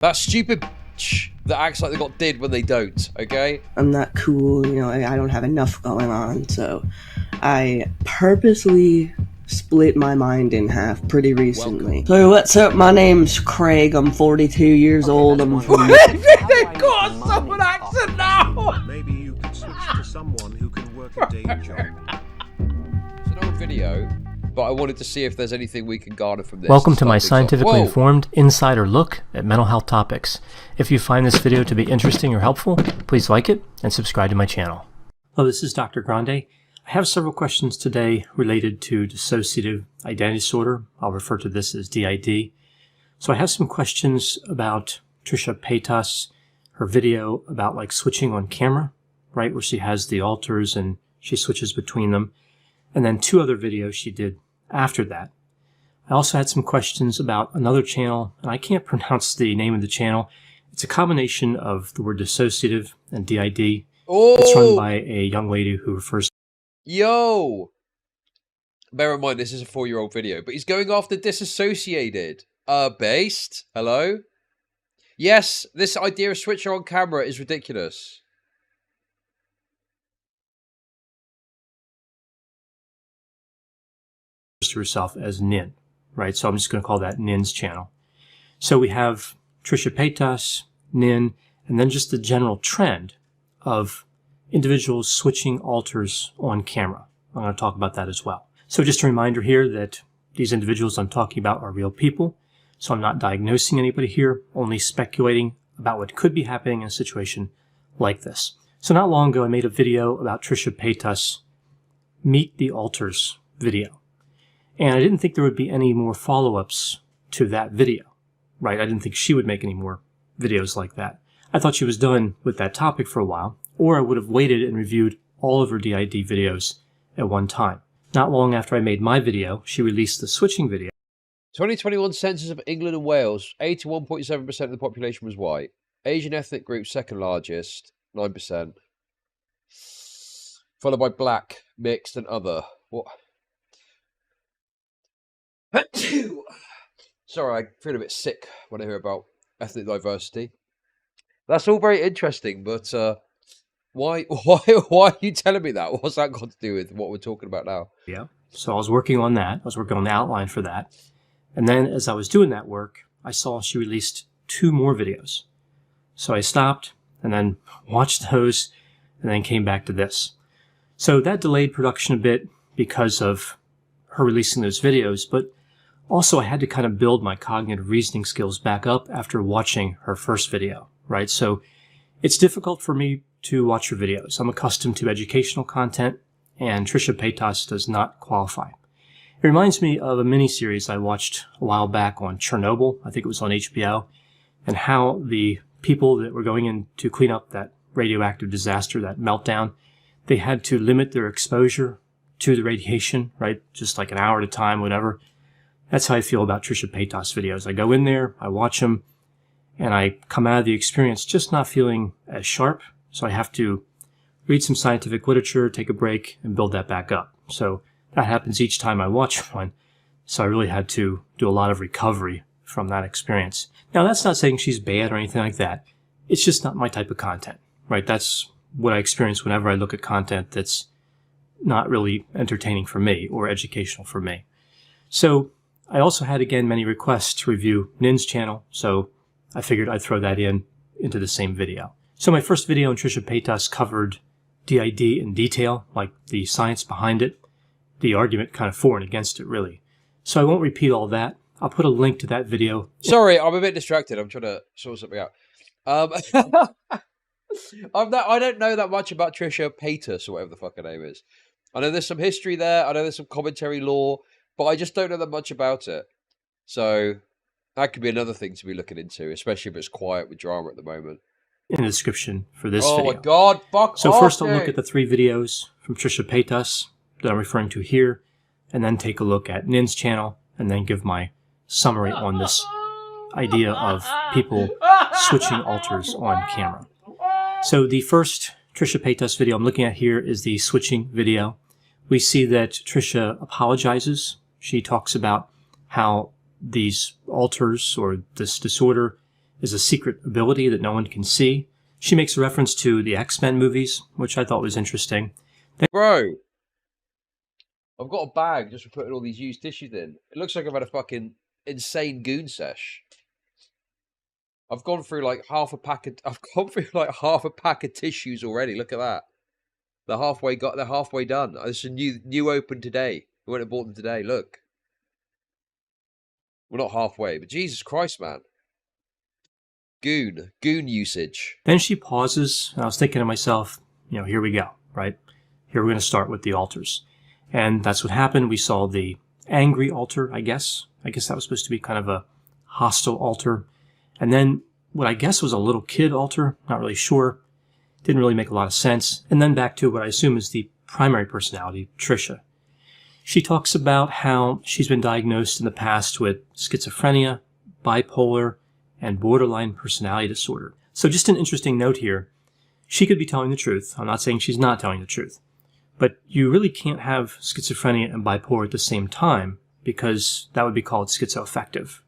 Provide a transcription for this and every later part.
That stupid that acts like they got did when they don't, okay? I'm not cool, you know, I don't have enough going on, so I purposely split my mind in half pretty recently. So what's up, my name's Craig, I'm 42 years old, I'm from... They've got a southern accent now! Maybe you could switch to someone who can work a day job. It's an old video, but I wanted to see if there's anything we can garner from this. Welcome to my scientifically informed insider look at mental health topics. If you find this video to be interesting or helpful, please like it and subscribe to my channel. Hello, this is Dr. Grande. I have several questions today related to dissociative identity disorder. I'll refer to this as DID. So I have some questions about Trisha Paytas, her video about like switching on camera, right, where she has the alters and she switches between them, and then two other videos she did after that. I also had some questions about another channel, and I can't pronounce the name of the channel. It's a combination of the word dissociative and DID. Oh! It's run by a young lady who refers... Yo! Bear in mind, this is a 4-year-old video, but he's going after DissociaDID. Based? Hello? Yes, this idea of switcher on camera is ridiculous. To herself as Nin, right? So I'm just going to call that Nin's channel. So we have Trisha Paytas, Nin, and then just the general trend of individuals switching alters on camera. I'm going to talk about that as well. So just a reminder here that these individuals I'm talking about are real people. So I'm not diagnosing anybody here, only speculating about what could be happening in a situation like this. So not long ago, I made a video about Trisha Paytas' Meet the Alters video. And I didn't think there would be any more follow-ups to that video, right? I didn't think she would make any more videos like that. I thought she was done with that topic for a while, or I would have waited and reviewed all of her DID videos at one time. Not long after I made my video, she released the switching video. 2021 census of England and Wales, 81.7% of the population was white. Asian ethnic group, second largest, 9%. Followed by black, mixed, and other. What? Sorry, I feel a bit sick when I hear about ethnic diversity. That's all very interesting, but why are you telling me that? What's that got to do with what we're talking about now? Yeah, so I was working on that. I was working on the outline for that. And then as I was doing that work, I saw she released 2 more videos. So I stopped and then watched those and then came back to this. So that delayed production a bit because of her releasing those videos, but also I had to kind of build my cognitive reasoning skills back up after watching her first video, right? So it's difficult for me to watch her videos. I'm accustomed to educational content, and Trisha Paytas does not qualify. It reminds me of a miniseries I watched a while back on Chernobyl, I think it was on HBO, and how the people that were going in to clean up that radioactive disaster, that meltdown, they had to limit their exposure to the radiation, right? Just like an hour at a time, whatever. That's how I feel about Trisha Paytas videos. I go in there, I watch them, and I come out of the experience just not feeling as sharp. So I have to read some scientific literature, take a break, and build that back up. So that happens each time I watch one. So I really had to do a lot of recovery from that experience. Now, that's not saying she's bad or anything like that. It's just not my type of content, right? That's what I experience whenever I look at content that's not really entertaining for me or educational for me. So I also had, again, many requests to review Nin's channel, so I figured I'd throw that into the same video. So my first video on Trisha Paytas covered DID in detail, like the science behind it, the argument kind of for and against it, really. So I won't repeat all that. I'll put a link to that video. Sorry, I'm a bit distracted. I'm trying to sort something out. I don't know that much about Trisha Paytas, or whatever the fuck her name is. I know there's some history there. I know there's some commentary law, but I just don't know that much about it. So that could be another thing to be looking into, especially if it's quiet with drama at the moment. In the description for this video. Oh my god, fuck So off, first I'll dude. look at the 3 videos from Trisha Paytas that I'm referring to here, and then take a look at Nin's channel, and then give my summary on this idea of people switching alters on camera. So the first Trisha Paytas video I'm looking at here is the switching video. We see that Trisha apologizes. She talks about how these alters or this disorder is a secret ability that no one can see. She makes a reference to the X-Men movies, which I thought was interesting. Bro, I've got a bag just for putting all these used tissues in. It looks like I've had a fucking insane goon sesh. I've gone through like half a pack of tissues already. Look at that. They're halfway done. This is a new open today. I went and bought them today. Look. We're not halfway, but Jesus Christ, man. Goon usage. Then she pauses, and I was thinking to myself, here we go, right? Here we're going to start with the altars. And that's what happened. We saw the angry altar, I guess. I guess that was supposed to be kind of a hostile altar. And then what I guess was a little kid altar, not really sure. Didn't really make a lot of sense. And then back to what I assume is the primary personality, Trisha. She talks about how she's been diagnosed in the past with schizophrenia, bipolar, and borderline personality disorder. So just an interesting note here. She could be telling the truth. I'm not saying she's not telling the truth. But you really can't have schizophrenia and bipolar at the same time because that would be called schizoaffective.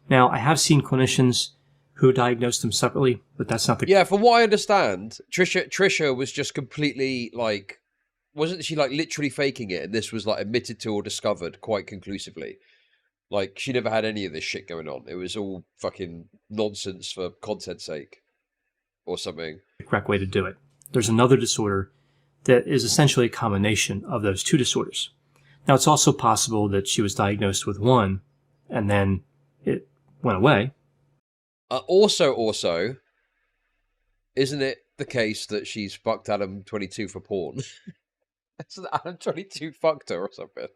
Now, I have seen clinicians who diagnosed them separately, but that's not the... Yeah, from what I understand, Trisha was just completely, like... Wasn't she, like, literally faking it? And this was, like, admitted to or discovered quite conclusively. Like, she never had any of this shit going on. It was all fucking nonsense for content's sake. Or something. The correct way to do it. There's another disorder that is essentially a combination of those two disorders. Now, it's also possible that she was diagnosed with one, and then it went away. Also, isn't it the case that she's fucked Adam 22 for porn? That's Adam 22 fucked her or something.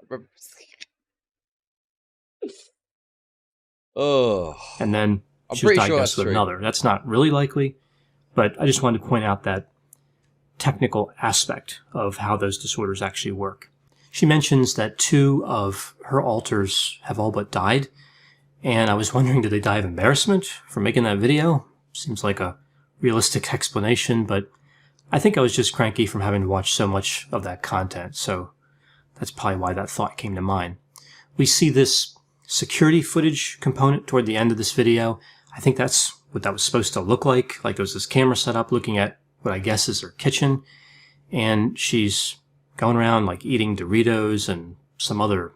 Oh. And then she was diagnosed with another. That's not really likely, but I just wanted to point out that technical aspect of how those disorders actually work. She mentions that 2 of her alters have all but died, and I was wondering, did they die of embarrassment for making that video? Seems like a realistic explanation, but I think I was just cranky from having to watch so much of that content, so that's probably why that thought came to mind. We see this security footage component toward the end of this video. I think that's what that was supposed to look like. Like, there was this camera set up looking at what I guess is her kitchen, and she's going around like eating Doritos and some other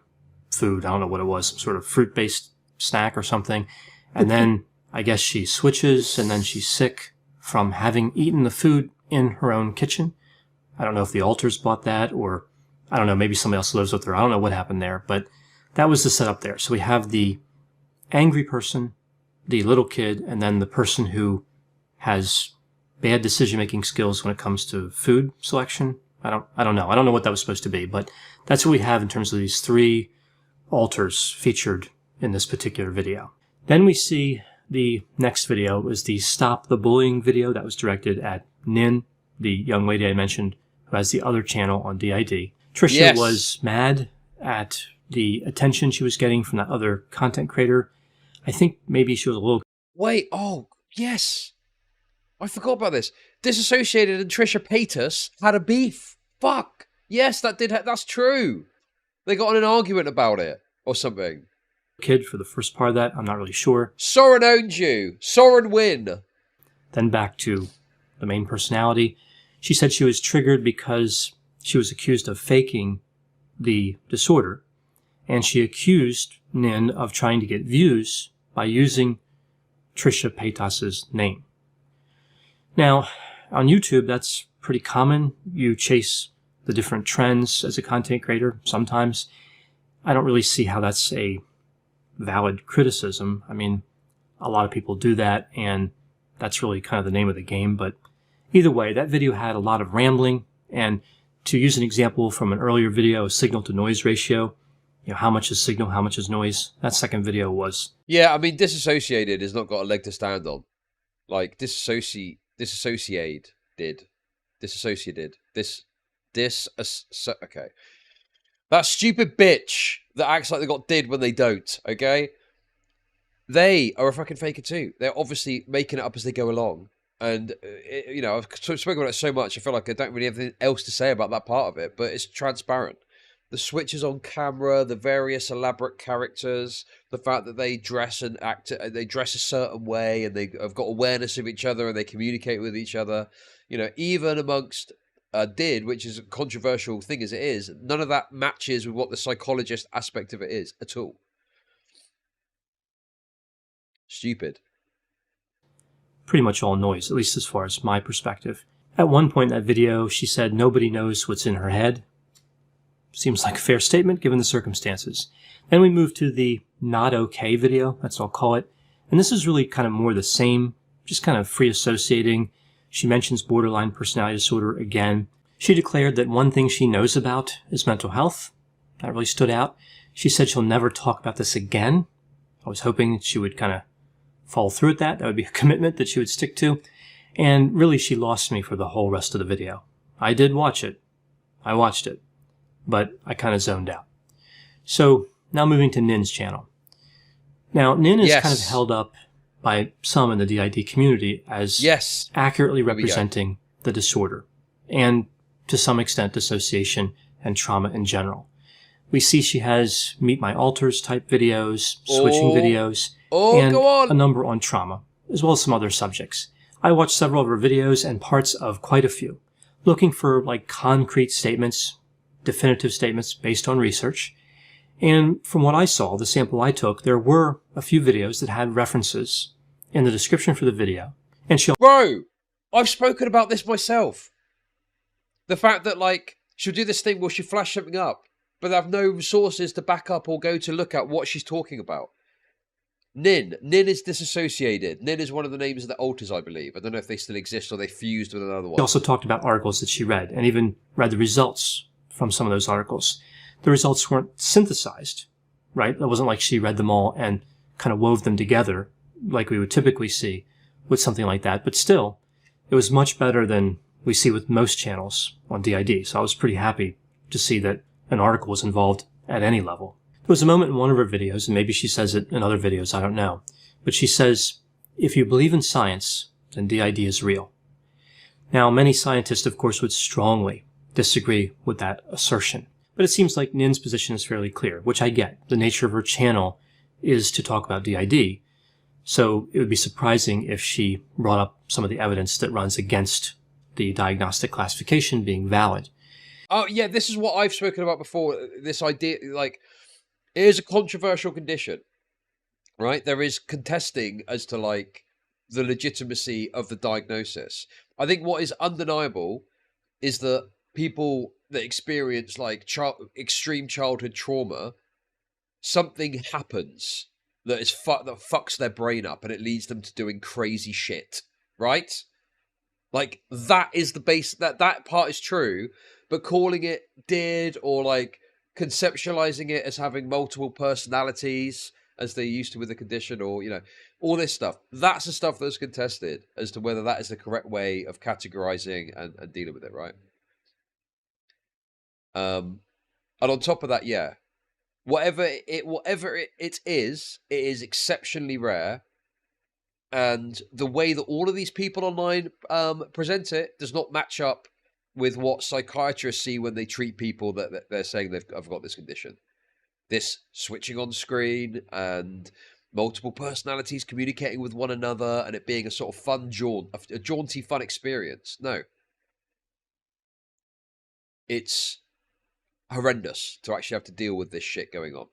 food. I don't know what it was, some sort of fruit-based snack or something. And then I guess she switches, and then she's sick from having eaten the food in her own kitchen. I don't know if the alters bought that, or I don't know, maybe somebody else lives with her. I don't know what happened there, but that was the setup there. So we have the angry person, the little kid, and then the person who has bad decision-making skills when it comes to food selection. I don't know. I don't know what that was supposed to be, but that's what we have in terms of these 3 alters featured in this particular video. Then we see the next video was the Stop the Bullying video that was directed at Nin, the young lady I mentioned who has the other channel on DID. Trisha was mad at the attention she was getting from that other content creator. I think maybe she was a little... Wait, oh, yes. I forgot about this. DissociaDID and Trisha Paytas had a beef. Fuck. Yes, that's true. They got in an argument about it or something. Kid for the first part of that, I'm not really sure. Soren owned you. Soren win. Then back to the main personality. She said she was triggered because she was accused of faking the disorder, and she accused Nin of trying to get views by using Trisha Paytas' name. Now, on YouTube, that's pretty common. You chase the different trends as a content creator sometimes. I don't really see how that's a valid criticism. I mean, a lot of people do that, and that's really kind of the name of the game. But either way, that video had a lot of rambling. And to use an example from an earlier video, signal to noise ratio, how much is signal, how much is noise? That second video was... Yeah, I mean, DissociaDID has not got a leg to stand on. Like, DissociaDID. Okay. That stupid bitch that acts like they got did when they don't, okay? They are a fucking faker too. They're obviously making it up as they go along. And, I've spoken about it so much, I feel like I don't really have anything else to say about that part of it, but it's transparent. the switches on camera, the various elaborate characters, the fact that they dress and act, they dress a certain way, and they have got awareness of each other, and they communicate with each other. You know, even amongst DID, which is a controversial thing as it is, none of that matches with what the psychologist aspect of it is at all. Stupid. Pretty much all noise, at least as far as my perspective. At one point in that video, she said nobody knows what's in her head. Seems like a fair statement given the circumstances. Then we move to the not okay video, that's what I'll call it. And this is really kind of more the same, just kind of free associating. She mentions borderline personality disorder again. She declared that one thing she knows about is mental health. That really stood out. She said she'll never talk about this again. I was hoping she would kind of follow through with that. That would be a commitment that she would stick to. And really, she lost me for the whole rest of the video. I did watch it. I watched it. But I kind of zoned out. So now moving to Nin's channel. Now, Nin is kind of held up by some in the DID community as accurately representing the disorder and to some extent dissociation and trauma in general. We see she has Meet My Alters type videos, switching videos, and a number on trauma, as well as some other subjects. I watched several of her videos and parts of quite a few, looking for like concrete statements, definitive statements based on research. And from what I saw, the sample I took, there were a few videos that had references in the description for the video. And Bro, I've spoken about this myself. The fact that, like, she'll do this thing where she'll flash something up, but they have no sources to back up or go to look at what she's talking about. Nin is disassociated. Nin is one of the names of the alters, I believe. I don't know if they still exist or they fused with another one. She also talked about articles that she read and even read the results from some of those articles. The results weren't synthesized, right? It wasn't like she read them all and kind of wove them together like we would typically see with something like that. But still, it was much better than we see with most channels on DID. So I was pretty happy to see that an article was involved at any level. There was a moment in one of her videos, and maybe she says it in other videos, I don't know. But she says, if you believe in science, then DID is real. Now, many scientists, of course, would strongly disagree with that assertion. But it seems like Nin's position is fairly clear, which I get. The nature of her channel is to talk about DID. So it would be surprising if she brought up some of the evidence that runs against the diagnostic classification being valid. Oh, yeah, this is what I've spoken about before. This idea, like, it is a controversial condition, right? There is contesting as to, like, the legitimacy of the diagnosis. I think what is undeniable is that people that experience, like, extreme childhood trauma, something happens that is that fucks their brain up and it leads them to doing crazy shit, right? Like, that is the base, that part is true, but calling it DID or, like, conceptualizing it as having multiple personalities as they used to with the condition, or, you know, all this stuff, that's the stuff that's contested as to whether that is the correct way of categorizing and dealing with it, right? And on top of that, yeah, whatever it is exceptionally rare, and the way that all of these people online present it does not match up with what psychiatrists see when they treat people that they're saying I've got this condition. This switching on screen and multiple personalities communicating with one another and it being a sort of fun a jaunty fun experience. No. It's horrendous to actually have to deal with this shit going on.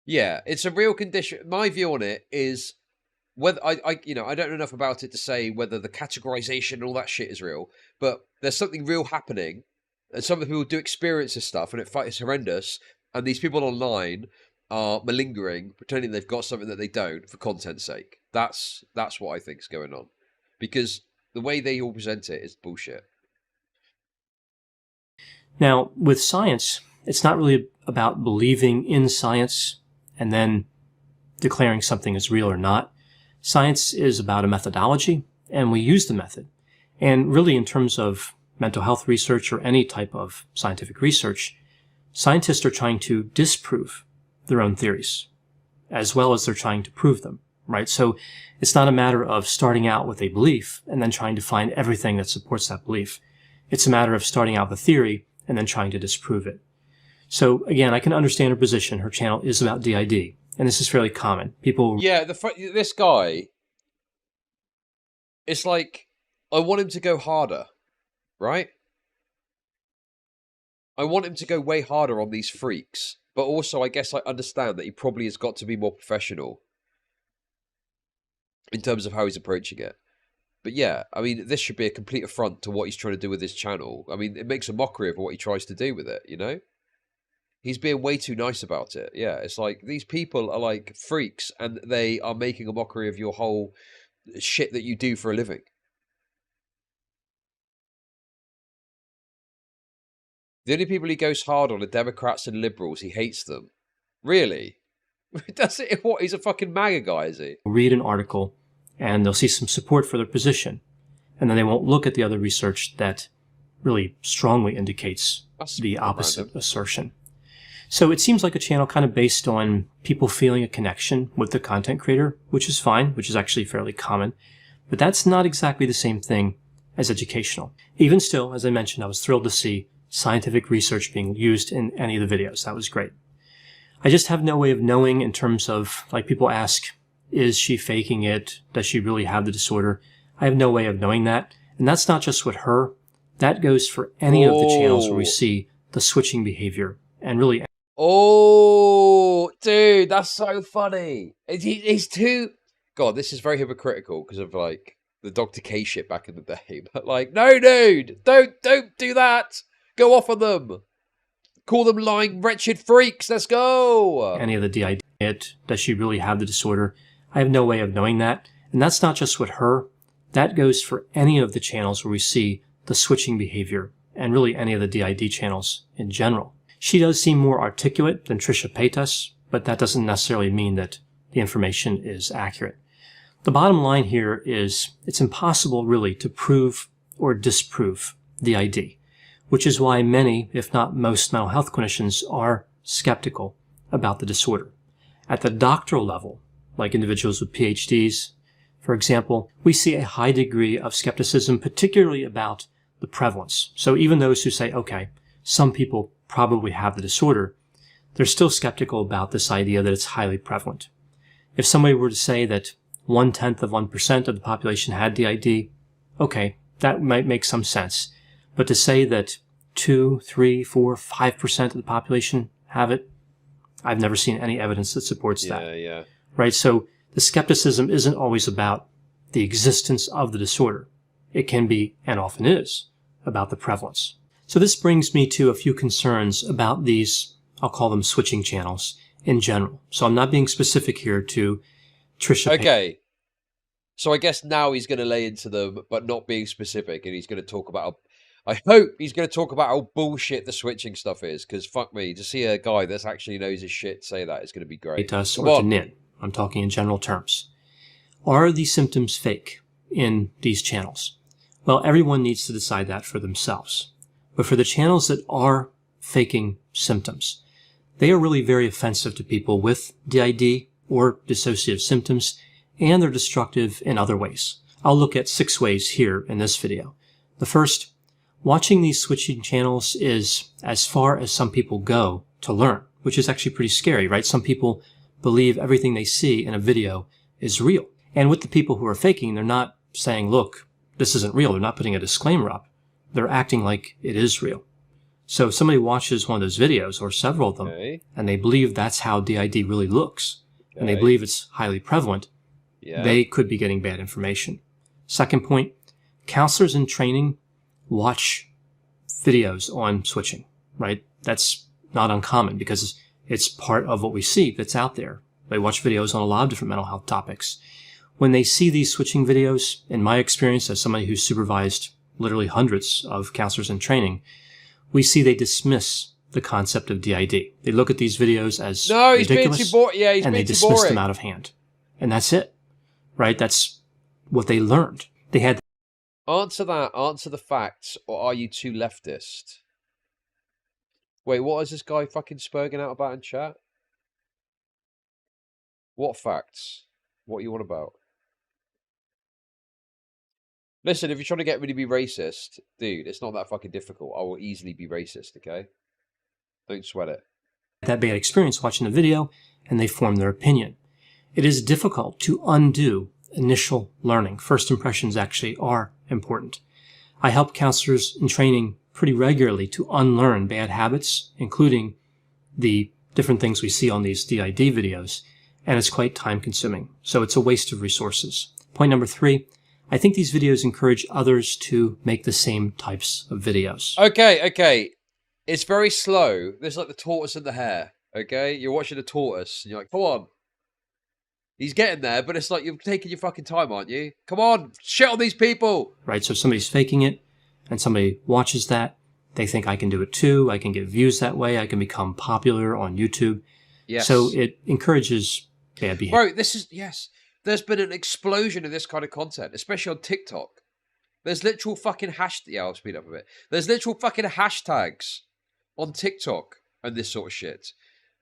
Yeah, it's a real condition. My view on it is whether I don't know enough about it to say whether the categorization and all that shit is real, but there's something real happening, and some of the people do experience this stuff, and it's horrendous. And these people online are malingering, pretending they've got something that they don't for content's sake. That's what I think is going on, because the way they all present it is bullshit. Now, with science, it's not really about believing in science and then declaring something is real or not. Science is about a methodology, and we use the method. And really, in terms of mental health research or any type of scientific research, scientists are trying to disprove their own theories, as well as they're trying to prove them, right? So it's not a matter of starting out with a belief and then trying to find everything that supports that belief. It's a matter of starting out with a theory and then trying to disprove it. So again, I can understand her position. Her channel is about DID, and this is fairly common. People... Yeah, this guy, it's like, I want him to go harder, right? I want him to go way harder on these freaks. But also, I guess I understand that he probably has got to be more professional in terms of how he's approaching it. But yeah, I mean, this should be a complete affront to what he's trying to do with his channel. I mean, it makes a mockery of what he tries to do with it, you know? He's being way too nice about it. Yeah, it's like, these people are like freaks, and they are making a mockery of your whole shit that you do for a living. The only people he goes hard on are Democrats and liberals. He hates them. Really? That's it. What? He's a fucking MAGA guy, is he? Read an article and they'll see some support for their position, and then they won't look at the other research that really strongly indicates the opposite assertion. So it seems like a channel kind of based on people feeling a connection with the content creator, which is fine, which is actually fairly common, but that's not exactly the same thing as educational. Even still, as I mentioned, I was thrilled to see scientific research being used in any of the videos. That was great. I just have no way of knowing in terms of, like, people ask, is she faking it? Does she really have the disorder? I have no way of knowing that. And that's not just with her. That goes for any of the channels where we see the switching behavior. And really... Oh, dude, that's so funny. He's too... God, this is very hypocritical because of, like, the Dr. K shit back in the day. But, like, no, dude, don't do that. Go off on them. Call them lying, wretched freaks. Let's go. Any of the DID. Does she really have the disorder? I have no way of knowing that. And that's not just with her. That goes for any of the channels where we see the switching behavior, and really any of the DID channels in general. She does seem more articulate than Trisha Paytas, but that doesn't necessarily mean that the information is accurate. The bottom line here is it's impossible really to prove or disprove DID, which is why many, if not most, mental health clinicians are skeptical about the disorder. At the doctoral level, like individuals with PhDs, for example, we see a high degree of skepticism, particularly about the prevalence. So even those who say, okay, some people probably have the disorder, they're still skeptical about this idea that it's highly prevalent. If somebody were to say that 0.1% of the population had DID, okay, that might make some sense. But to say that 2, 3, 4, 5% of the population have it, I've never seen any evidence that supports that. Yeah. Right? So the skepticism isn't always about the existence of the disorder. It can be, and often is, about the prevalence. So this brings me to a few concerns about these, I'll call them switching channels in general. So I'm not being specific here to Trisha. Okay. So I guess now he's going to lay into them, but not being specific, and he's going to talk about... I hope he's going to talk about how bullshit the switching stuff is, because fuck me, to see a guy that actually knows his shit say that is going to be great. Paytas or didtent. I'm talking in general terms. Are these symptoms fake in these channels? Well, everyone needs to decide that for themselves. But for the channels that are faking symptoms, they are really very offensive to people with DID or dissociative symptoms, and they're destructive in other ways. I'll look at 6 ways here in this video. The first, watching these switching channels is as far as some people go to learn, which is actually pretty scary, right? Some people believe everything they see in a video is real. And with the people who are faking, they're not saying, look, this isn't real. They're not putting a disclaimer up. They're acting like it is real. So if somebody watches one of those videos, or several of them, and they believe that's how DID really looks, and they believe it's highly prevalent, they could be getting bad information. Second point, counselors in training watch videos on switching, right? That's not uncommon because it's part of what we see that's out there. They watch videos on a lot of different mental health topics. When they see these switching videos, in my experience as somebody who's supervised literally hundreds of counselors in training, we see they dismiss the concept of DID. They look at these videos as ridiculous, and they dismiss them out of hand. And that's it, right? That's what they learned. They had... Answer that. Answer the facts, or are you too leftist? Wait, what is this guy fucking spurging out about in chat? What facts? What are you on about? Listen, if you're trying to get me to be racist, dude, it's not that fucking difficult. I will easily be racist, okay? Don't sweat it. That bad experience watching the video, and they form their opinion. It is difficult to undo initial learning. First impressions actually are important. I help counselors in training pretty regularly to unlearn bad habits, including the different things we see on these DID videos, and it's quite time-consuming. So it's a waste of resources. Point number 3, I think these videos encourage others to make the same types of videos. Okay. It's very slow. There's like the tortoise and the hare, okay? You're watching a tortoise, and you're like, come on. He's getting there, but it's like you're taking your fucking time, aren't you? Come on, shit on these people. Right, so if somebody's faking it, and somebody watches that, they think I can do it too, I can get views that way, I can become popular on YouTube. Yes. So it encourages bad behavior. Bro, there's been an explosion of this kind of content, especially on TikTok. There's literal fucking I'll speed up a bit. There's literal fucking hashtags on TikTok and this sort of shit.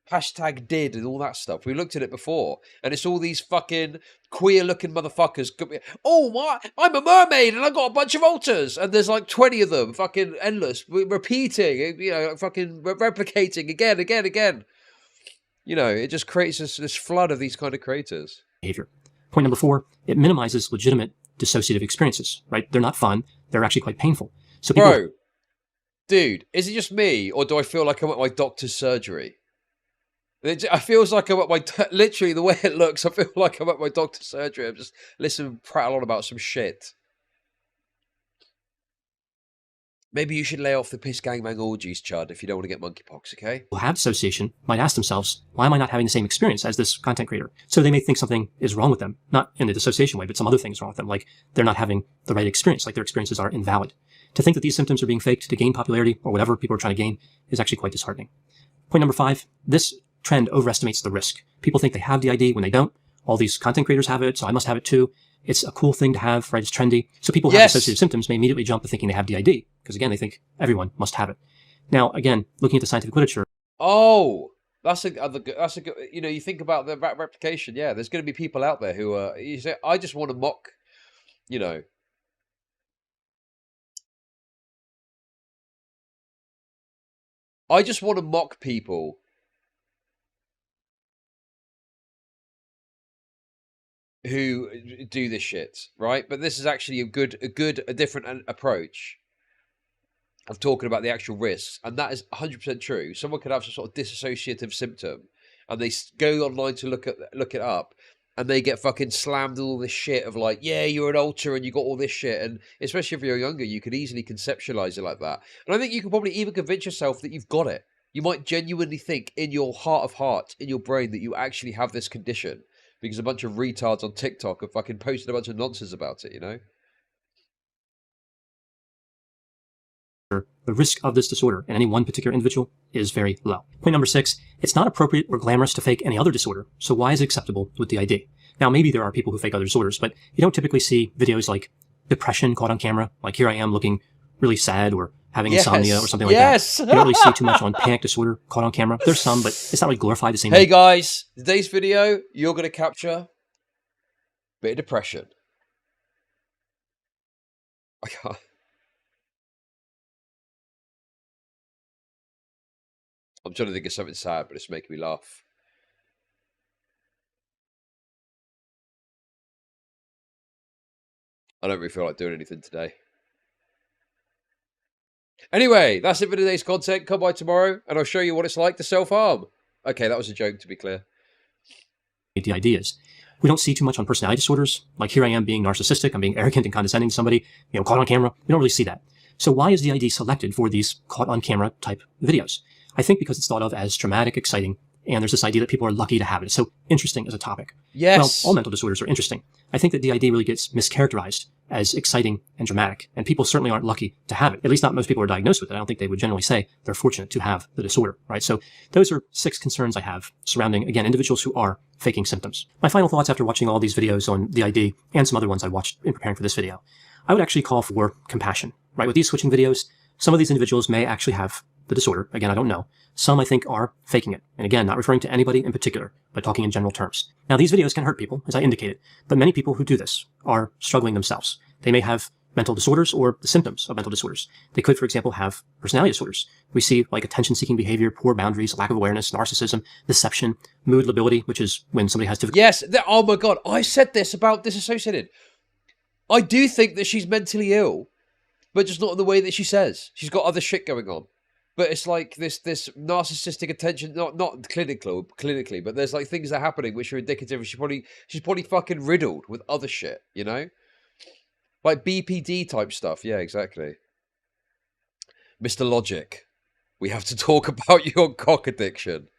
Hashtag did and all that stuff. We looked at it before, and it's all these fucking queer-looking motherfuckers. Oh, what? I'm a mermaid, and I got a bunch of alters, and there's like 20 of them, fucking endless, repeating, fucking replicating again. It just creates this flood of these kind of creators. Behavior. Point number 4, it minimizes legitimate dissociative experiences, right? They're not fun. They're actually quite painful. So people... Bro, dude, is it just me, or do I feel like I'm at my doctor's surgery? It feels like I'm at my... Literally, the way it looks, I feel like I'm at my doctor's surgery. I'm just listening, prattle on about some shit. Maybe you should lay off the piss gangbang orgies, Chud, if you don't want to get monkeypox, okay? Who have dissociation might ask themselves, why am I not having the same experience as this content creator? So they may think something is wrong with them, not in the dissociation way, but some other things wrong with them, like they're not having the right experience, like their experiences are invalid. To think that these symptoms are being faked to gain popularity or whatever people are trying to gain is actually quite disheartening. Point number 5, this trend overestimates the risk. People think they have DID when they don't. All these content creators have it, so I must have it too. It's a cool thing to have, right? It's trendy. So people who have dissociative symptoms may immediately jump to thinking they have DID, because again, they think everyone must have it. Now, again, looking at the scientific literature. Oh, that's a good, you think about the replication. Yeah, there's going to be people out there who are, you say, I just want to mock, I just want to mock people who do this shit, right? But this is actually a different approach of talking about the actual risks, and that is 100% true. Someone could have some sort of dissociative symptom, and they go online to look it up, and they get fucking slammed with all this shit of like, yeah, you're an alter and you got all this shit, and especially if you're younger, you could easily conceptualize it like that. And I think you can probably even convince yourself that you've got it. You might genuinely think in your heart of hearts, in your brain, that you actually have this condition, because a bunch of retards on TikTok have fucking posted a bunch of nonsense about it, The risk of this disorder in any one particular individual is very low. Point number 6, it's not appropriate or glamorous to fake any other disorder, so why is it acceptable with DID? Now, maybe there are people who fake other disorders, but you don't typically see videos like depression caught on camera, like here I am looking really sad, or having insomnia or something like that. You don't really see too much on panic disorder caught on camera. There's some, but it's not really glorified the same way. Hey guys, today's video, you're going to capture a bit of depression. I can't. I'm trying to think of something sad, but it's making me laugh. I don't really feel like doing anything today. Anyway, that's it for today's content. Come by tomorrow, and I'll show you what it's like to self-harm. Okay, that was a joke, to be clear. The ideas. We don't see too much on personality disorders. Like here I am being narcissistic, I'm being arrogant and condescending to somebody, caught on camera. We don't really see that. So why is DID selected for these caught on camera type videos? I think because it's thought of as dramatic, exciting, and there's this idea that people are lucky to have it. It's so interesting as a topic. Yes. Well, all mental disorders are interesting. I think that DID really gets mischaracterized as exciting and dramatic, and people certainly aren't lucky to have it. At least not most people are diagnosed with it. I don't think they would generally say they're fortunate to have the disorder, right? So those are 6 concerns I have surrounding, again, individuals who are faking symptoms. My final thoughts after watching all these videos on DID and some other ones I watched in preparing for this video, I would actually call for compassion, right? With these switching videos, some of these individuals may actually have the disorder. Again, I don't know. Some I think are faking it. And again, not referring to anybody in particular, but talking in general terms. Now, these videos can hurt people, as I indicated, but many people who do this are struggling themselves. They may have mental disorders or the symptoms of mental disorders. They could, for example, have personality disorders. We see like attention-seeking behavior, poor boundaries, lack of awareness, narcissism, deception, mood lability, which is when somebody has difficulty. Yes. Oh my God. I said this about Disassociated. I do think that she's mentally ill, but just not in the way that she says. She's got other shit going on. But it's like this narcissistic attention, not clinically, but there's like things that are happening which are indicative. She's probably fucking riddled with other shit, you know? Like BPD type stuff. Yeah, exactly. Mr. Logic, we have to talk about your cock addiction.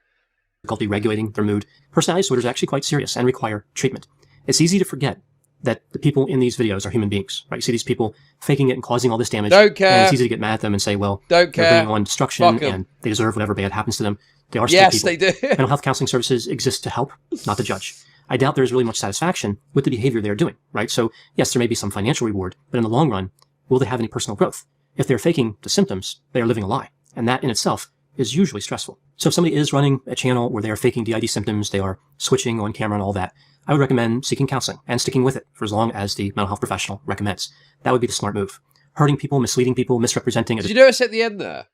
Difficulty regulating their mood. Personality disorders are actually quite serious and require treatment. It's easy to forget that the people in these videos are human beings, right? You see these people faking it and causing all this damage. Don't care. And it's easy to get mad at them and say, well, Don't they're care. bringing on destruction and they deserve whatever bad happens to them. They are still Yes, people. they do. Mental health counseling services exist to help, not to judge. I doubt there's really much satisfaction with the behavior they're doing, right? So yes, there may be some financial reward, but in the long run, will they have any personal growth? If they're faking the symptoms, they are living a lie. And that in itself is usually stressful. So if somebody is running a channel where they are faking DID symptoms, they are switching on camera and all that, I would recommend seeking counseling and sticking with it for as long as the mental health professional recommends. That would be the smart move. Hurting people, misleading people, misrepresenting. Did you notice at the end there?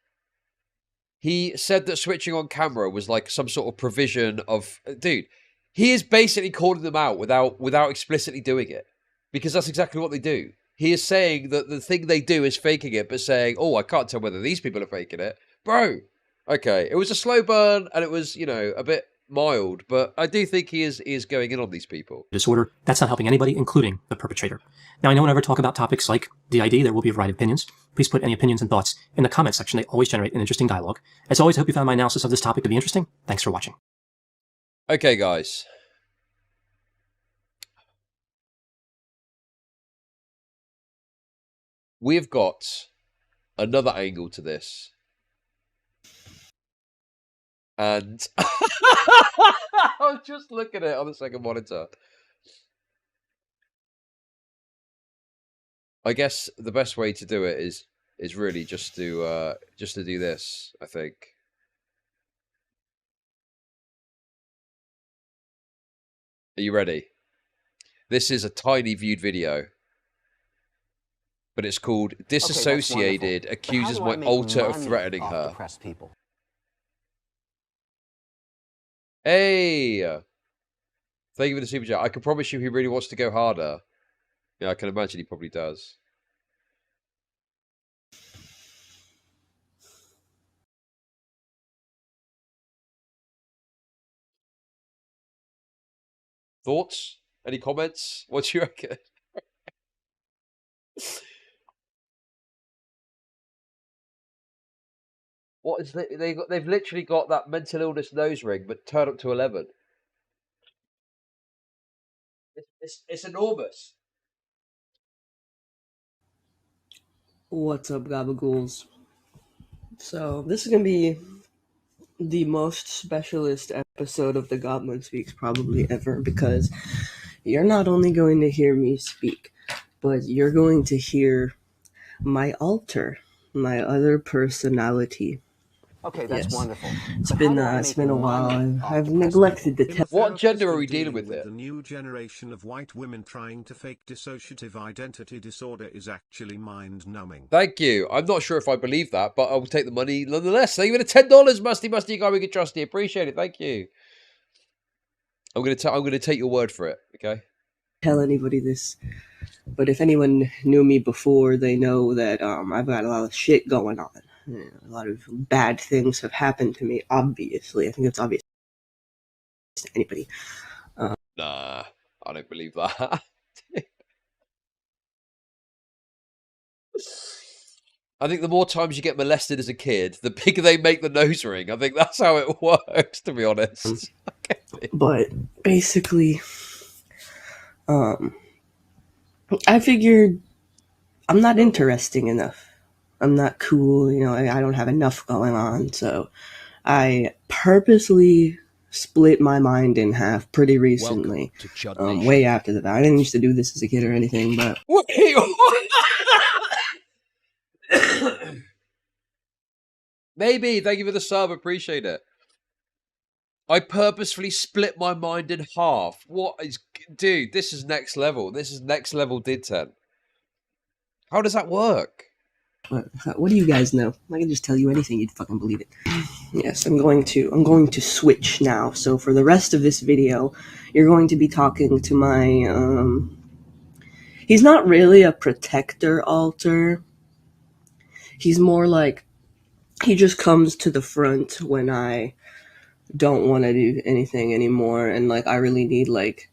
He said that switching on camera was like some sort of provision of... Dude, he is basically calling them out without explicitly doing it. Because that's exactly what they do. He is saying that the thing they do is faking it, but saying, oh, I can't tell whether these people are faking it. Bro, okay, it was a slow burn, and it was, you know, a bit mild, but I do think he is going in on these people. Disorder, that's not helping anybody, including the perpetrator. Now, I know whenever I talk about topics like DID, there will be a variety of opinions. Please put any opinions and thoughts in the comment section. They always generate an interesting dialogue. As always, I hope you found my analysis of this topic to be interesting. Thanks for watching. Okay, guys. We've got another angle to this. And I was just looking at it on the second monitor. I guess the best way to do it is really just to do this, I think. Are you ready? This is a tiny viewed video. But it's called Disassociated accuses my alter of threatening her. People? Hey! Thank you for the super chat. I can promise you he really wants to go harder. Yeah, I can imagine he probably does. Thoughts? Any comments? What do you reckon? What is they've literally got that mental illness nose ring, but turned up to 11. It's enormous. What's up, Gabagools? So, this is gonna be the most specialist episode of the Goblin Speaks probably ever, because you're not only going to hear me speak, but you're going to hear my alter, my other personality. Okay, that's wonderful. It's been a while. I've neglected to tell. What gender are we dealing with here? here? The new generation of white women trying to fake dissociative identity disorder is actually mind-numbing. Thank you. I'm not sure if I believe that, but I will take the money nonetheless. Thank you for the $10, Musty guy. We can trust you. Appreciate it. Thank you. I'm gonna take your word for it. Okay. Tell anybody this, but if anyone knew me before, they know that I've got a lot of shit going on. A lot of bad things have happened to me, obviously. I think it's obvious to anybody. Nah, I don't believe that. I think the more times you get molested as a kid, the bigger they make the nose ring. I think that's how it works, to be honest. Okay. But basically, I figured I'm not interesting enough. I'm not cool, you know, I don't have enough going on, so I purposely split my mind in half pretty recently. Way after the fact. I didn't used to do this as a kid or anything, but... Wait, maybe. Thank you for the sub. Appreciate it. I purposefully split my mind in half. What is... Dude, this is next level. This is next level didtent. How does that work? What do you guys know? I can just tell you anything, you'd fucking believe it. Yes, I'm going to switch now. So for the rest of this video, you're going to be talking to my, he's not really a protector alter. He's more like, he just comes to the front when I don't want to do anything anymore, and like I really need like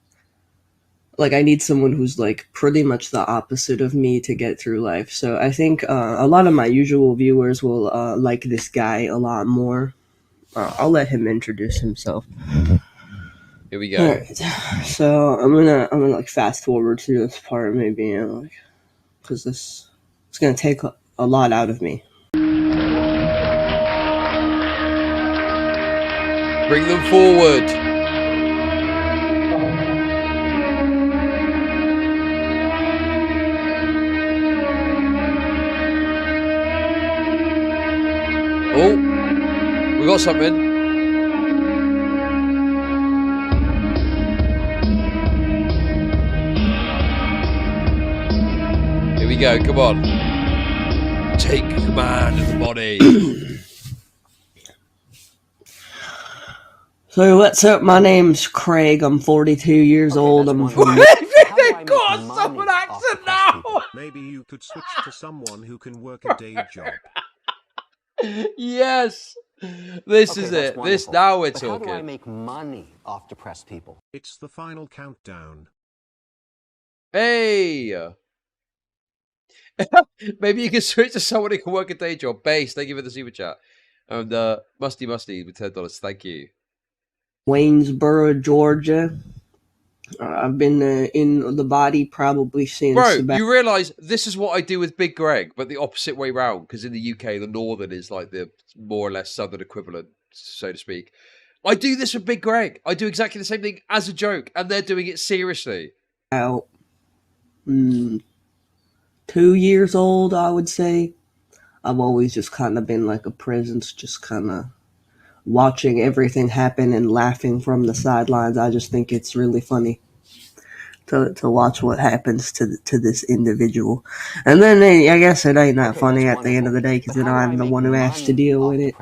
I need someone who's like pretty much the opposite of me to get through life. So I think a lot of my usual viewers will like this guy a lot more. I'll let him introduce himself. Here we go. All right. So I'm gonna like fast forward to this part maybe, you know, like, because it's gonna take a lot out of me. Bring them forward. Oh, we got something. Here we go, come on. Take command of the body. So what's up? My name's Craig. I'm 42 years old. I'm from... They've got a southern accent now. Maybe you could switch to someone who can work a day job. Yes. This is it. Wonderful. This now we're but talking. How do I make money off depressed people? It's the final countdown. Hey. Maybe you can switch to someone who can work a day job. Base, thank you for the super chat. And Musty with $10. Thank you. Waynesboro, Georgia. I've been in the body probably since... Bro, you realise this is what I do with Big Greg, but the opposite way round, because in the UK, the northern is like the more or less southern equivalent, so to speak. I do this with Big Greg. I do exactly the same thing as a joke, and they're doing it seriously. About 2 years old, I would say. I've always just kind of been like a presence, just kind of watching everything happen and laughing from the sidelines. I just think it's really funny to watch what happens to this individual. And then I guess it ain't that funny at the end of the day, because then I'm the one who has to deal with it.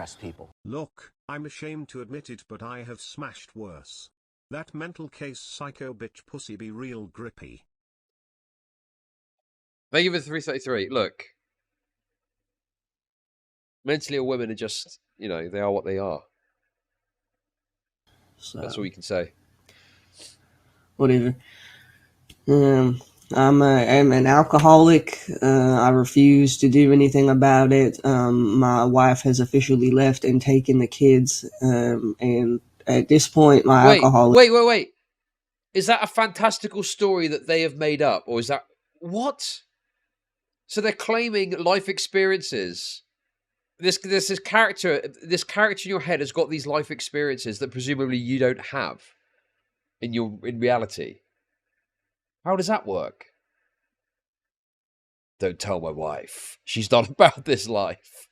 Look, I'm ashamed to admit it, but I have smashed worse. That mental case psycho bitch pussy be real grippy. Thank you for 333. Look, mentally ill women are just, you know, they are what they are. So, that's all you can say. Whatever. I'm an alcoholic. I refuse to do anything about it. My wife has officially left and taken the kids. And at this point, my alcoholic... Wait. Is that a fantastical story that they have made up? Or is that... What? So they're claiming life experiences. This character in your head has got these life experiences that presumably you don't have in reality. How does that work? Don't tell my wife. She's not about this life.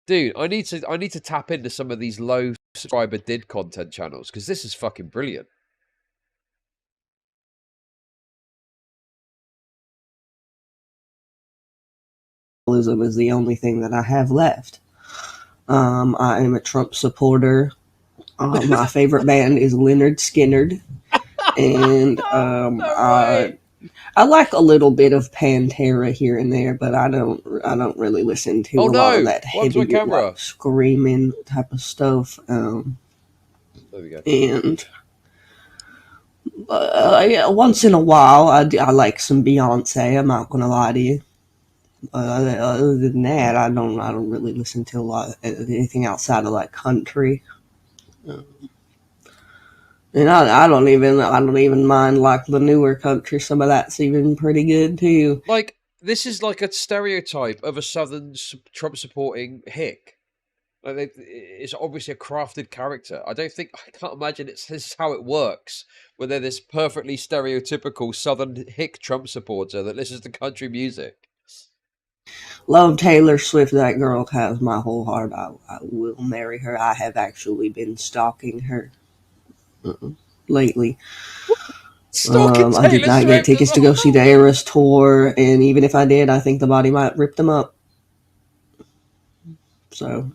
Dude, I need to tap into some of these low subscriber DID content channels, because this is fucking brilliant. Is the only thing that I have left. I am a Trump supporter. My favorite band is Leonard Skinner, and I like a little bit of Pantera here and there, but I don't really listen to a lot of that heavy, like, screaming type of stuff. There we go. And once in a while, I like some Beyonce. I'm not gonna lie to you. Other than that, I don't really listen to a lot of anything outside of like country. And I don't even mind like the newer country. Some of that's even pretty good too. Like, this is like a stereotype of a Southern Trump supporting hick. Like, it's obviously a crafted character. I can't imagine this is how it works, where they're this perfectly stereotypical Southern hick Trump supporter that listens to country music. Love Taylor Swift. That girl has my whole heart. I will marry her. I have actually been stalking her lately. Stalking I did Taylor not get Swift tickets as to go see the well. Eras tour, and even if I did, I think the body might rip them up. So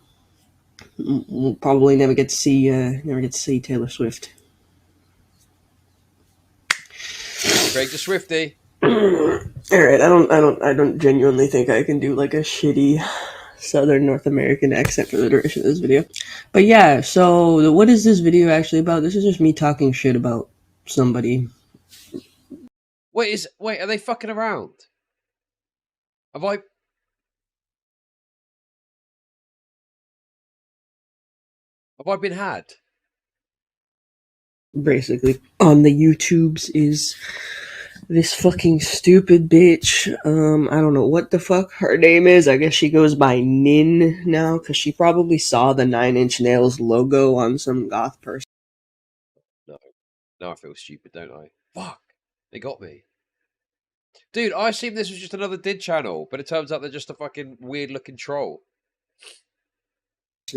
we'll probably never get to see Taylor Swift. Craig the Swifty. All right, I don't genuinely think I can do like a shitty Southern North American accent for the duration of this video. But yeah, so what is this video actually about? This is just me talking shit about somebody. Wait, are they fucking around? Have I been had? Basically, on the YouTubes is this fucking stupid bitch. I don't know what the fuck her name is. I guess she goes by Nin now, because she probably saw the 9 Inch Nails logo on some goth person. No. Now I feel stupid, don't I? Fuck. They got me. Dude, I assumed this was just another DID channel, but it turns out they're just a fucking weird-looking troll.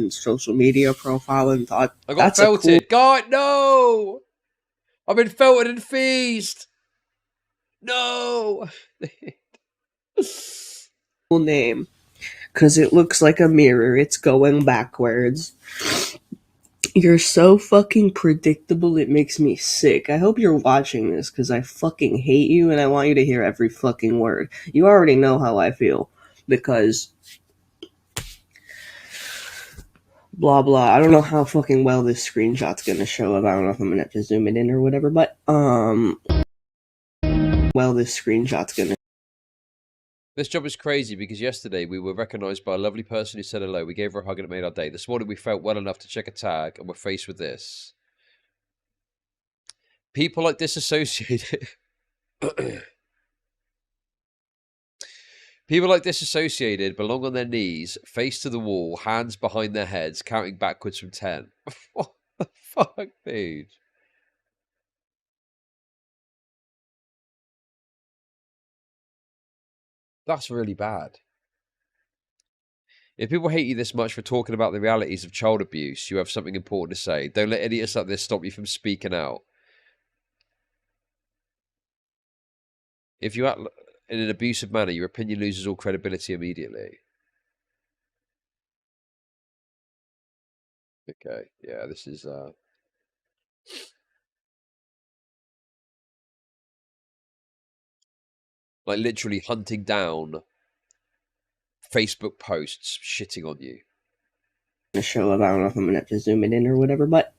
Social media profile and thought, I got that's felted. a cool... God, no! I've been felted and feased! No! name, because it looks like a mirror. It's going backwards. You're so fucking predictable, it makes me sick. I hope you're watching this, because I fucking hate you, and I want you to hear every fucking word. You already know how I feel, because... blah blah. I don't know how fucking well this screenshot's gonna show up. I don't know if I'm gonna have to zoom it in or whatever, but well, this screenshot's gonna... This job is crazy because yesterday we were recognised by a lovely person who said hello. We gave her a hug and it made our day. This morning we felt well enough to check a tag and we're faced with this. People like Disassociated. People like Disassociated belong on their knees, face to the wall, hands behind their heads, counting backwards from 10. What the fuck, dude? That's really bad. If people hate you this much for talking about the realities of child abuse, you have something important to say. Don't let idiots like this stop you from speaking out. If you act in an abusive manner, your opinion loses all credibility immediately. Okay, yeah, this is like literally hunting down Facebook posts shitting on you. show up. I don't know if I'm gonna have to zoom it in or whatever, but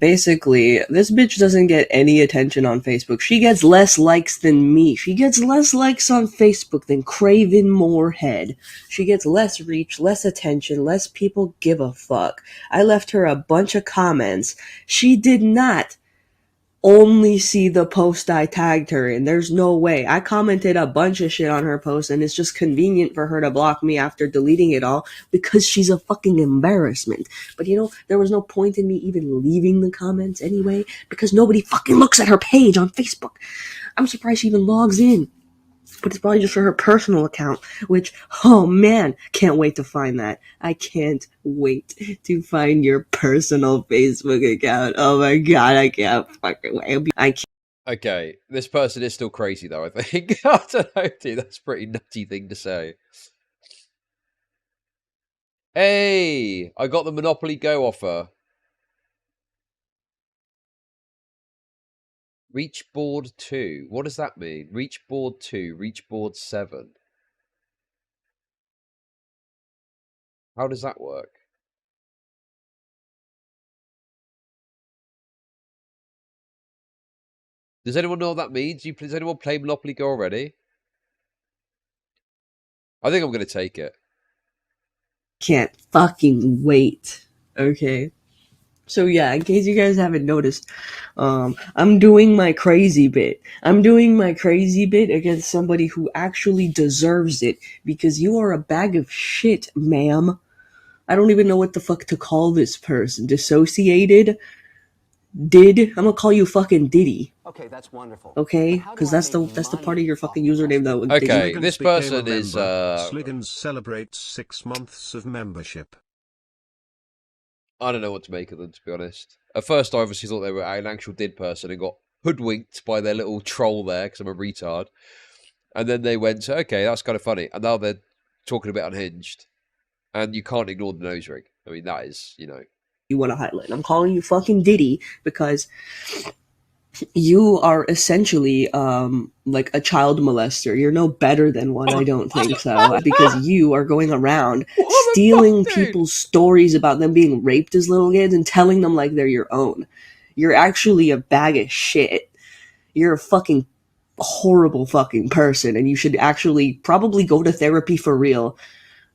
basically, this bitch doesn't get any attention on Facebook. She gets less likes than me. She gets less likes on Facebook than Craven Moorhead. She gets less reach, less attention, less people give a fuck. I left her a bunch of comments. She did not only see the post I tagged her in. There's no way. I commented a bunch of shit on her post, and it's just convenient for her to block me after deleting it all because she's a fucking embarrassment. But you know, there was no point in me even leaving the comments anyway because nobody fucking looks at her page on Facebook. I'm surprised she even logs in. But it's probably just for her personal account, which, oh man, can't wait to find that. I can't wait to find your personal Facebook account. Oh my god, I can't fucking wait. I can't. Okay, this person is still crazy though, I think. I don't know, dude, that's a pretty nutty thing to say. Hey, I got the Monopoly Go offer. Reach board 2. What does that mean? Reach board 2, reach board 7. How does that work? Does anyone know what that means? Does anyone play Monopoly Go already? I think I'm going to take it. Can't fucking wait. Okay. So yeah, in case you guys haven't noticed, I'm doing my crazy bit. I'm doing my crazy bit against somebody who actually deserves it because you are a bag of shit, ma'am. I don't even know what the fuck to call this person. Dissociated? I'm gonna call you fucking Diddy. Okay, that's wonderful. Okay, But how do because I that's the make part of your money fucking off the username press though. people? Diddy. Okay, Sliggins this became person a is member. Sliggins celebrates 6 months of membership. I don't know what to make of them, to be honest. At first, I obviously thought they were an actual did person and got hoodwinked by their little troll there because I'm a retard. And then they went, okay, that's kind of funny. And now they're talking a bit unhinged. And you can't ignore the nose ring. I mean, that is, you know. You want to highlight. I'm calling you fucking Diddy because you are essentially like a child molester. You're no better than one, I don't think so. Because you are going around stealing people's stories about them being raped as little kids and telling them like they're your own. You're actually a bag of shit. You're a fucking horrible fucking person, and you should actually probably go to therapy for real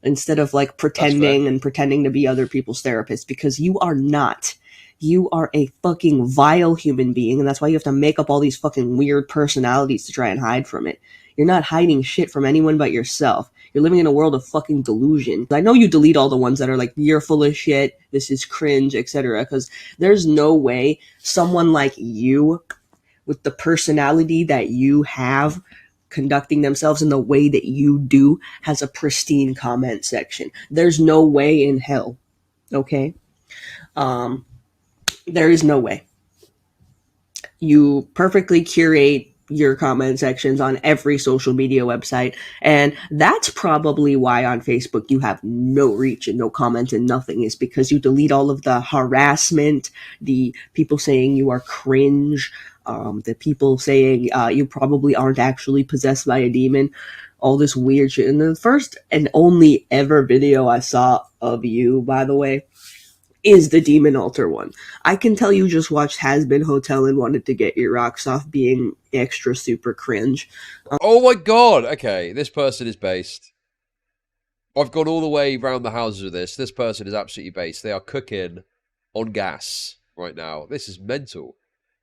instead of like pretending to be other people's therapist, because you are not. You are a fucking vile human being, and that's why you have to make up all these fucking weird personalities to try and hide from it. You're not hiding shit from anyone but yourself. You're living in a world of fucking delusion. I know you delete all the ones that are like, you're full of shit, this is cringe, etc., because there's no way someone like you, with the personality that you have, conducting themselves in the way that you do, has a pristine comment section. There's no way in hell. Okay? There is no way. You perfectly curate your comment sections on every social media website, and that's probably why on Facebook you have no reach and no comments and nothing, is because you delete all of the harassment, the people saying you are cringe, the people saying you probably aren't actually possessed by a demon, all this weird shit. And the first and only ever video I saw of you, by the way, is the Demon Altar one. I can tell you just watched Has Been Hotel and wanted to get your rocks off being extra super cringe. Oh my god! Okay, this person is based. I've gone all the way around the houses with this. This person is absolutely based. They are cooking on gas right now. This is mental.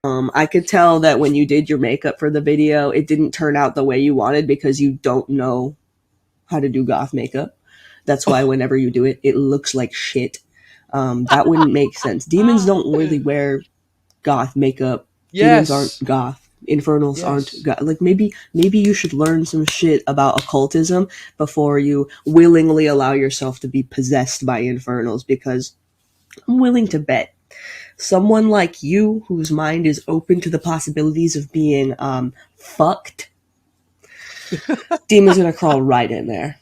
I could tell that when you did your makeup for the video, it didn't turn out the way you wanted because you don't know how to do goth makeup. That's why whenever you do it, it looks like shit. That wouldn't make sense. Demons don't really wear goth makeup. Yes. Demons aren't goth. Infernals Yes. aren't goth. Like maybe you should learn some shit about occultism before you willingly allow yourself to be possessed by infernals, because I'm willing to bet someone like you, whose mind is open to the possibilities of being fucked, demon's gonna crawl right in there.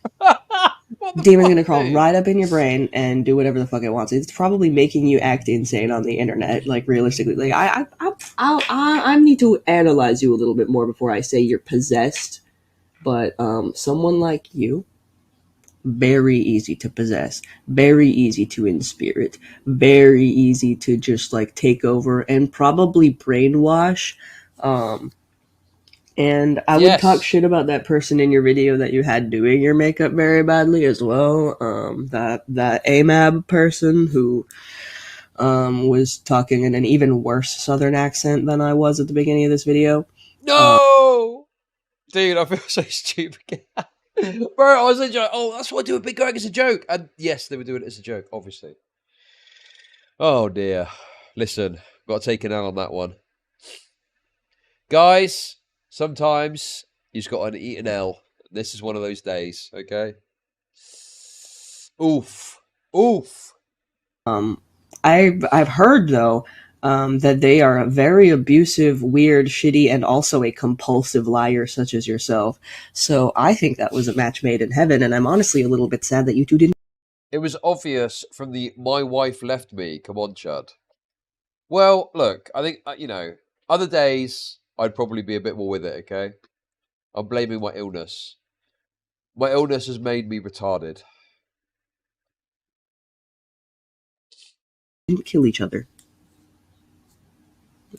Demon's gonna crawl right up in your brain and do whatever the fuck it wants. It's probably making you act insane on the internet. Like realistically, like I need to analyze you a little bit more before I say you're possessed. But someone like you, very easy to possess, very easy to inspirit, very easy to just like take over and probably brainwash. And I would talk shit about that person in your video that you had doing your makeup very badly as well. That AMAB person who was talking in an even worse southern accent than I was at the beginning of this video. No! Dude, I feel so stupid. Bro, I was like, oh, that's what I do with Big Greg as a joke. And yes, they were doing it as a joke, obviously. Oh, dear. Listen, got to take an L on that one. Guys, sometimes you just got to eat an L. This is one of those days, okay? Oof. Oof. I've heard, though, that they are a very abusive, weird, shitty, and also a compulsive liar such as yourself. So I think that was a match made in heaven, and I'm honestly a little bit sad that you two didn't. It was obvious from the "my wife left me." Come on, Chud. Well, look, I think, other days I'd probably be a bit more with it, okay? I'm blaming my illness. My illness has made me retarded. Didn't kill each other.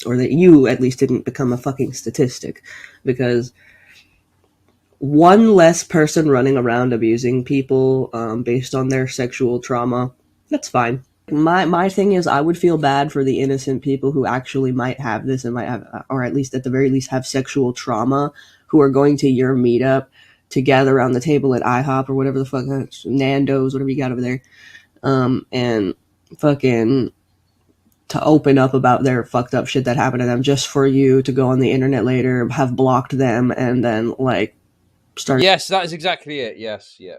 Or that you, at least, didn't become a fucking statistic. Because one less person running around abusing people based on their sexual trauma, that's fine. My thing is, I would feel bad for the innocent people who actually might have this and might have, or at least at the very least have sexual trauma, who are going to your meetup to gather around the table at IHOP or whatever the fuck, Nando's, whatever you got over there, and fucking to open up about their fucked up shit that happened to them just for you to go on the internet later, have blocked them, and then, like, start... Yes, that is exactly it. Yes, yeah.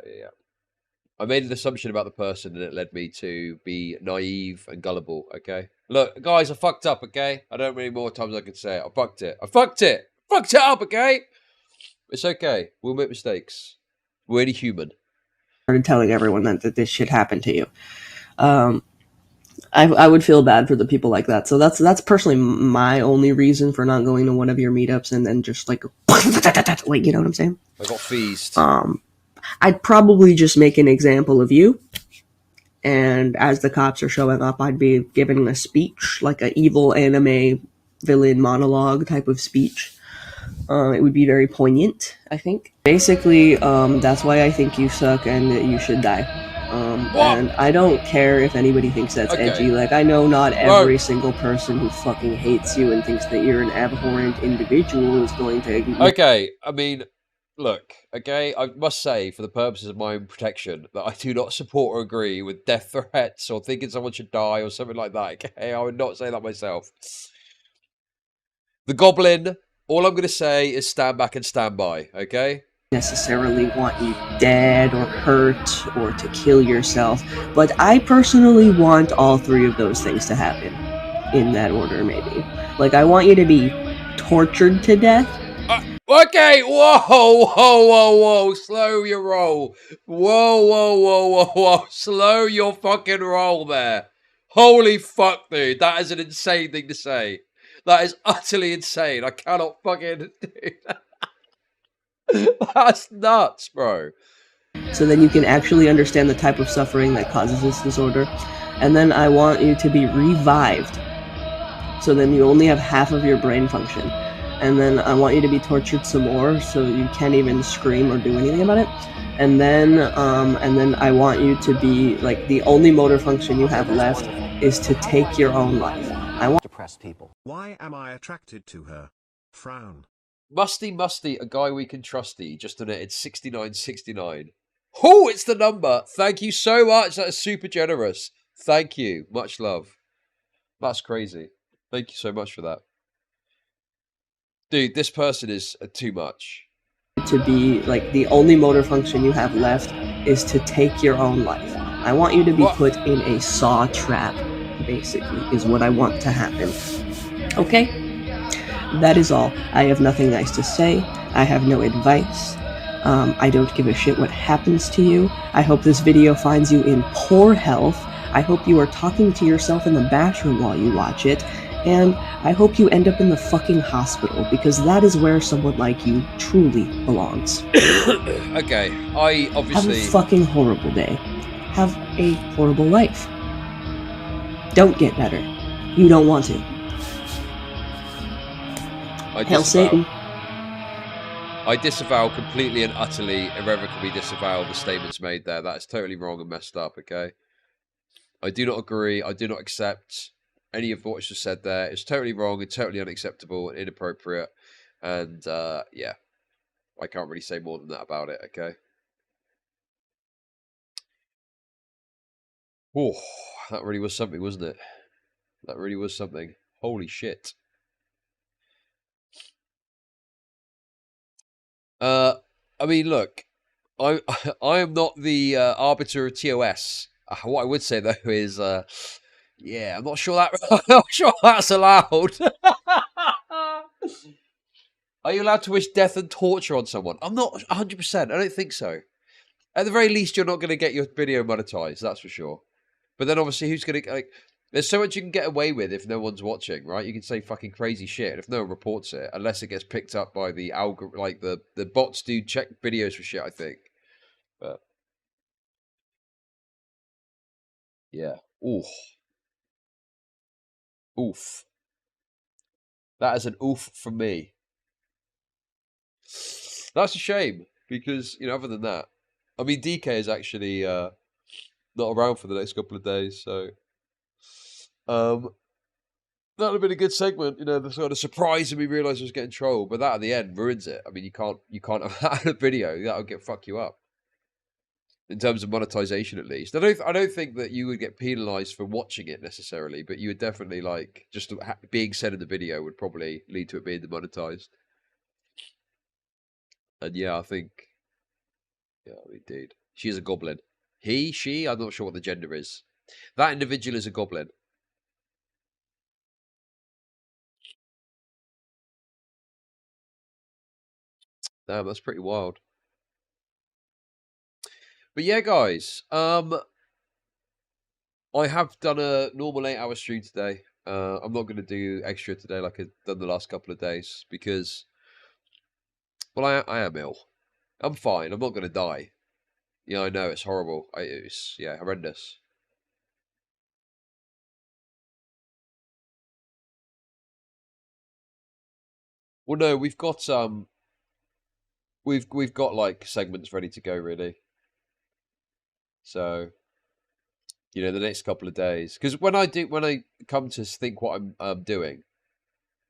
I made an assumption about the person, and it led me to be naive and gullible, okay? Look, guys, I fucked up, okay? I don't have many more times I can say it. I fucked it. Fucked it up, okay? It's okay. We'll make mistakes. We're only human. Started telling everyone that this shit happened to you. I would feel bad for the people like that. So that's personally my only reason for not going to one of your meetups, and then just like, like, you know what I'm saying? I got feased. I'd probably just make an example of you, and as the cops are showing up, I'd be giving a speech, like an evil anime villain monologue type of speech. It would be very poignant, I think. Basically, that's why I think you suck and that you should die. And I don't care if anybody thinks that's edgy. Like, I know not every single person who fucking hates you and thinks that you're an abhorrent individual is going to... Okay, I mean, look, okay, I must say, for the purposes of my own protection, that I do not support or agree with death threats or thinking someone should die or something like that, okay? I would not say that myself. The Goblin, all I'm going to say is stand back and stand by, okay? Necessarily want you dead or hurt or to kill yourself, but I personally want all three of those things to happen in that order. Maybe, like, I want you to be tortured to death. Okay, whoa, slow your roll. Whoa, slow your fucking roll there. Holy fuck, dude, that is an insane thing to say. That is utterly insane. I cannot fucking do that. That's nuts, bro. So then you can actually understand the type of suffering that causes this disorder. And then I want you to be revived. So then you only have half of your brain function. And then I want you to be tortured some more, so you can't even scream or do anything about it. And then I want you to be, like, the only motor function you have left is to take your own life. I want Depressed people. Why am I attracted to her? Frown. Musty, a guy we can trusty, just donated 69.69. Oh, it's the number. Thank you so much. That is super generous. Thank you. Much love. That's crazy. Thank you so much for that. Dude, this person is too much. to be, like, the only motor function you have left is to take your own life. I want you to be put in a saw trap, basically, is what I want to happen. Okay? That is all. I have nothing nice to say. I have no advice. I don't give a shit what happens to you. I hope this video finds you in poor health. I hope you are talking to yourself in the bathroom while you watch it. And I hope you end up in the fucking hospital, because that is where someone like you truly belongs. Okay, I obviously... Have a fucking horrible day. Have a horrible life. Don't get better. You don't want to. Hail Satan. I disavow completely and utterly, irrevocably disavow the statements made there. That is totally wrong and messed up, okay? I do not agree. I do not accept any of what was just said there. It's totally wrong and totally unacceptable and inappropriate. And, yeah. I can't really say more than that about it, okay? Oh, that really was something, wasn't it? That really was something. Holy shit. I mean, look, I am not the arbiter of TOS. What I would say though is, yeah, I'm not sure that's allowed. Are you allowed to wish death and torture on someone? I'm not 100%. I don't think so. At the very least, you're not going to get your video monetized. That's for sure. But then obviously, who's going to like? There's so much you can get away with if no one's watching, right? You can say fucking crazy shit if no one reports it, unless it gets picked up by the algorithm. Like the bots do check videos for shit, I think. But yeah, oof. That is an oof from me. That's a shame because other than that, I mean, DK is actually not around for the next couple of days, so. That would have been a good segment, the sort of surprise and we realised I was getting trolled, but that at the end ruins it. I mean, you can't have that in a video. That'll fuck you up. in terms of monetization, at least. I don't think that you would get penalized for watching it necessarily, but you would definitely like just being said in the video would probably lead to it being demonetized. And yeah, I think, yeah, indeed, she is a goblin. He, she, I'm not sure what the gender is. That individual is a goblin. Damn, that's pretty wild. But yeah, guys, I have done a normal 8-hour stream today. I'm not going to do extra today like I've done the last couple of days because, well, I am ill. I'm fine. I'm not going to die. Yeah, I know it's horrible. It's yeah, horrendous. Well, no, we've got we've got like segments ready to go, really. So, you know, the next couple of days, because when I come to think what I'm doing,